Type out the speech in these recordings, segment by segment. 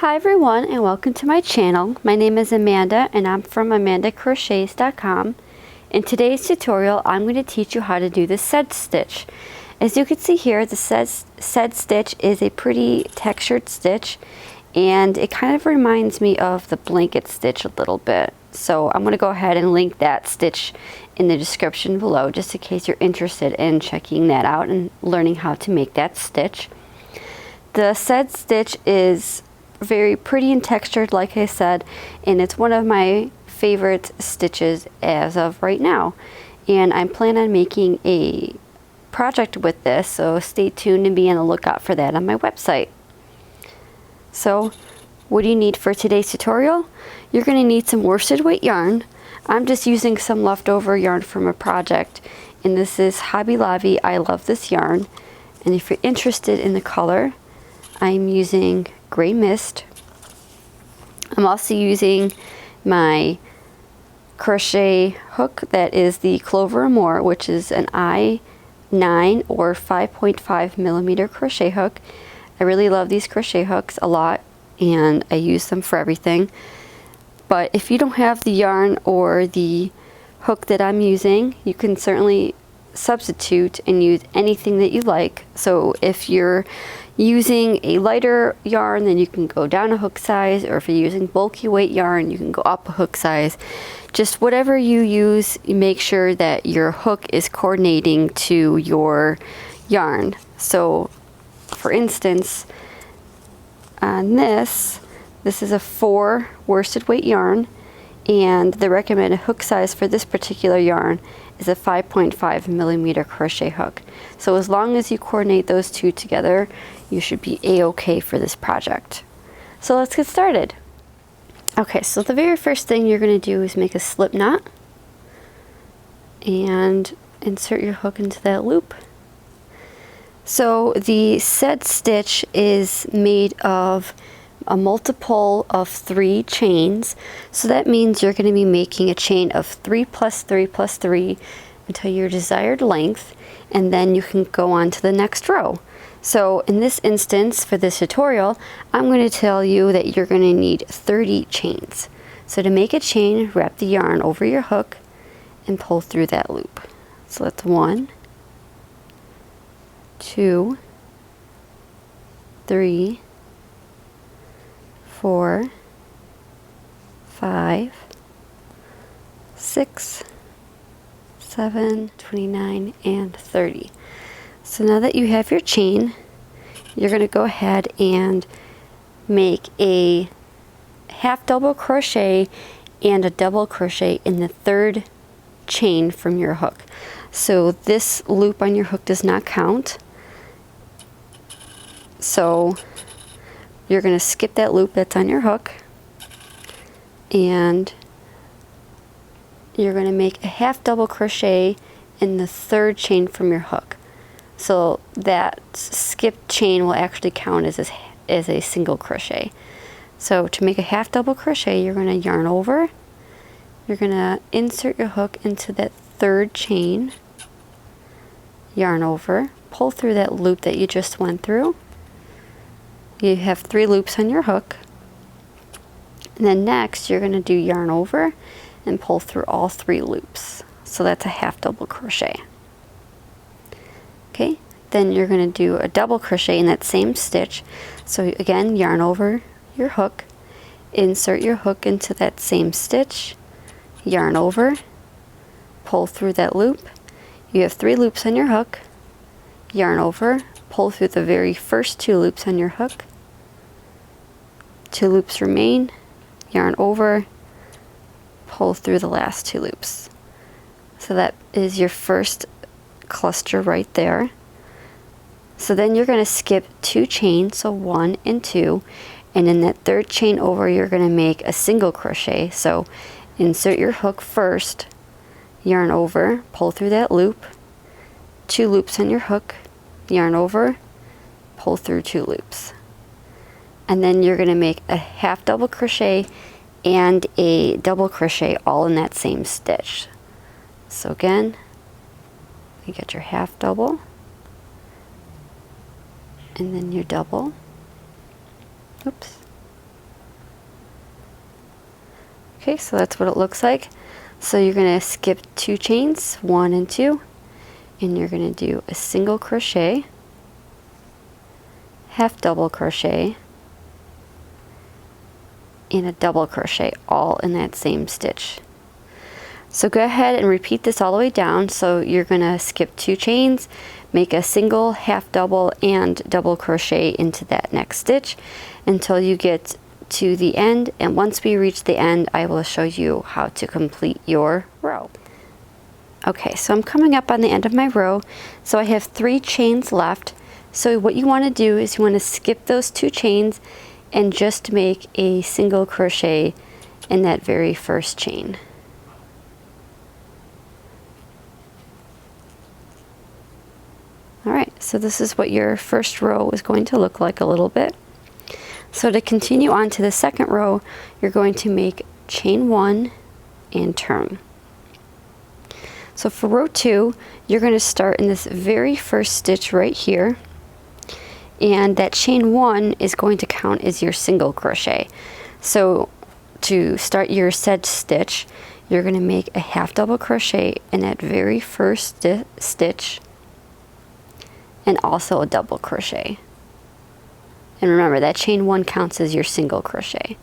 Hi everyone, and welcome to my channel. My name is Amanda and I'm from amandacrochets.com. In today's tutorial I'm going to teach you how to do the sedge stitch. As you can see here, the sedge stitch is a pretty textured stitch and it kind of reminds me of the blanket stitch a little bit. So I'm going to go ahead and link that stitch in the description below just in case you're interested in checking that out and learning how to make that stitch. The sedge stitch is very pretty and textured, like I said, and it's one of my favorite stitches as of right now. And I'm planning on making a project with this, so stay tuned and be on the lookout for that on my website. So what do you need for today's tutorial? You're going to need some worsted weight yarn. I'm just using some leftover yarn from a project, and this is Hobby Lobby. I love this yarn. And if you're interested in the color, I'm using Gray Mist. I'm also using my crochet hook that is the Clover and More, which is an I-9 or 5.5 millimeter crochet hook. I really love these crochet hooks a lot and I use them for everything. But if you don't have the yarn or the hook that I'm using, you can certainly substitute and use anything that you like. So if you're using a lighter yarn, then you can go down a hook size, or if you're using bulky weight yarn, you can go up a hook size. Just whatever you use, you make sure that your hook is coordinating to your yarn. So for instance, on this is a 4 worsted weight yarn, and the recommended hook size for this particular yarn is a 5.5 millimeter crochet hook. So as long as you coordinate those two together, you should be a-okay for this project. So let's get started. Okay, so the very first thing you're going to do is make a slip knot and insert your hook into that loop. So the sedge stitch is made of a multiple of 3 chains, so that means you're going to be making a chain of 3 plus 3 plus 3 until your desired length, and then you can go on to the next row. So in this instance, for this tutorial, I'm going to tell you that you're going to need 30 chains. So to make a chain, wrap the yarn over your hook and pull through that loop. So that's 1, 2, 3, 4, 5, 6, 7, 29, and 30. So now that you have your chain, you're going to go ahead and make a half double crochet and a double crochet in the 3rd chain from your hook. So this loop on your hook does not count. So you're going to skip that loop that's on your hook, and you're going to make a half double crochet in the 3rd chain from your hook. So that skipped chain will actually count as a single crochet. So to make a half double crochet, you're going to yarn over, you're going to insert your hook into that 3rd chain, yarn over, pull through that loop that you just went through. You have 3 loops on your hook, and then next you're going to do yarn over and pull through all 3 loops. So that's a half double crochet. Okay, then you're going to do a double crochet in that same stitch. So again, yarn over your hook, insert your hook into that same stitch, yarn over, pull through that loop. You have 3 loops on your hook, yarn over, pull through the very first 2 loops on your hook, 2 loops remain, yarn over, pull through the last 2 loops. So that is your first cluster right there. So then you're going to skip 2 chains, so 1 and 2, and in that 3rd chain over you're going to make a single crochet. So insert your hook first, yarn over, pull through that loop, 2 loops on your hook, yarn over, pull through 2 loops, and then you're going to make a half double crochet and a double crochet all in that same stitch. So again, you get your half double and then your double, oops, Okay, so that's what it looks like. So you're going to skip 2 chains, 1 and 2, and you're going to do a single crochet, half double crochet, and a double crochet, all in that same stitch. So go ahead and repeat this all the way down. So you're going to skip 2 chains, make a single, half double, and double crochet into that next stitch until you get to the end. And once we reach the end, I will show you how to complete your row. Okay, so I'm coming up on the end of my row. So I have 3 chains left. So what you want to do is you want to skip those 2 chains and just make a single crochet in that very first chain. Alright, so this is what your first row is going to look like a little bit. So to continue on to the second row, you're going to make chain 1 and turn. So for row 2, you're going to start in this very first stitch right here, and that chain 1 is going to count as your single crochet. So to start your sedge stitch, you're going to make a half double crochet in that very first stitch, and also a double crochet. And remember, that chain 1 counts as your single crochet.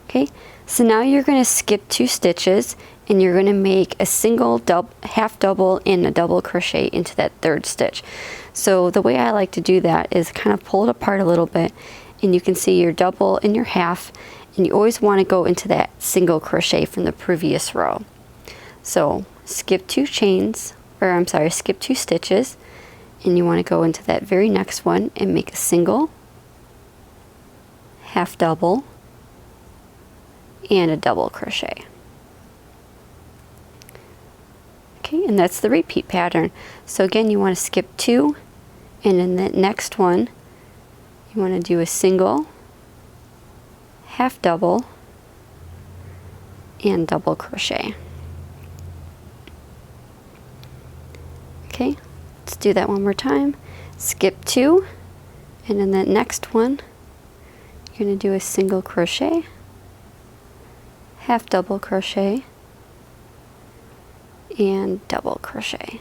Okay, so now you're going to skip 2 stitches and you're going to make a single, half double, and a double crochet into that third stitch. So the way I like to do that is kind of pull it apart a little bit, and you can see your double and your half, and you always want to go into that single crochet from the previous row. So skip 2 chains, or I'm sorry, skip 2 stitches, and you want to go into that very next one and make a single, half double, and a double crochet. Okay, and that's the repeat pattern. So again, you want to skip 2, and in the next one you want to do a single, half double, and double crochet. Okay, let's do that one more time. Skip 2, and in the next one you're going to do a single crochet, half double crochet, and double crochet.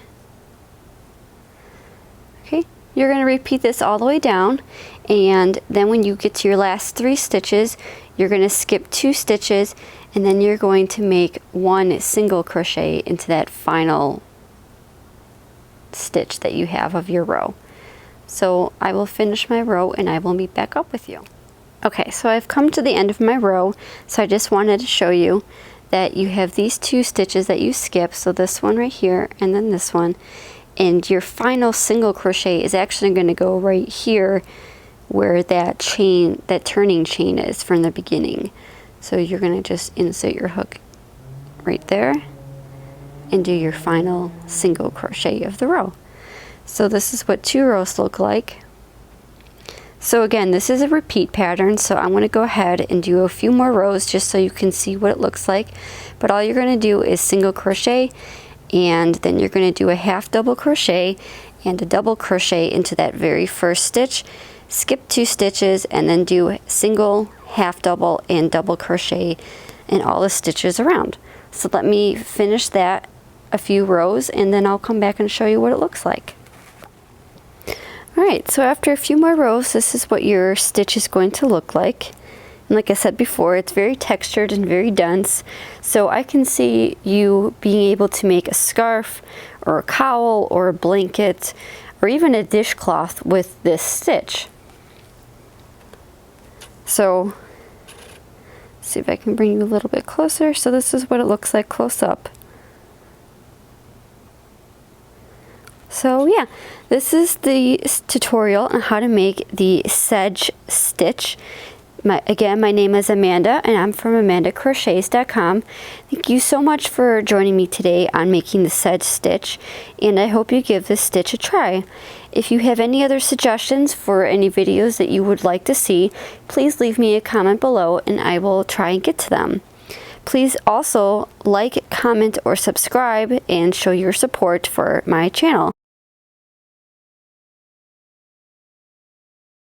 Okay, you're going to repeat this all the way down, and then when you get to your last 3 stitches, you're going to skip 2 stitches, and then you're going to make 1 single crochet into that final stitch that you have of your row. So I will finish my row and I will meet back up with you. Okay, so I've come to the end of my row, so I just wanted to show you that you have these 2 stitches that you skip, so this one right here and then this one, and your final single crochet is actually going to go right here where that chain, that turning chain is from the beginning. So you're going to just insert your hook right there and do your final single crochet of the row. So this is what 2 rows look like. So again, this is a repeat pattern, so I'm going to go ahead and do a few more rows just so you can see what it looks like. But all you're going to do is single crochet, and then you're going to do a half double crochet and a double crochet into that very first stitch, skip 2 stitches, and then do single, half double, and double crochet in all the stitches around. So let me finish that a few rows, and then I'll come back and show you what it looks like. Alright, so after a few more rows, this is what your stitch is going to look like. And like I said before, it's very textured and very dense. So I can see you being able to make a scarf or a cowl or a blanket or even a dishcloth with this stitch. So let's see if I can bring you a little bit closer. So this is what it looks like close up. So yeah, this is the tutorial on how to make the sedge stitch. Again, my name is Amanda, and I'm from AmandaCrochets.com. Thank you so much for joining me today on making the sedge stitch, and I hope you give this stitch a try. If you have any other suggestions for any videos that you would like to see, please leave me a comment below and I will try and get to them. Please also like, comment, or subscribe and show your support for my channel.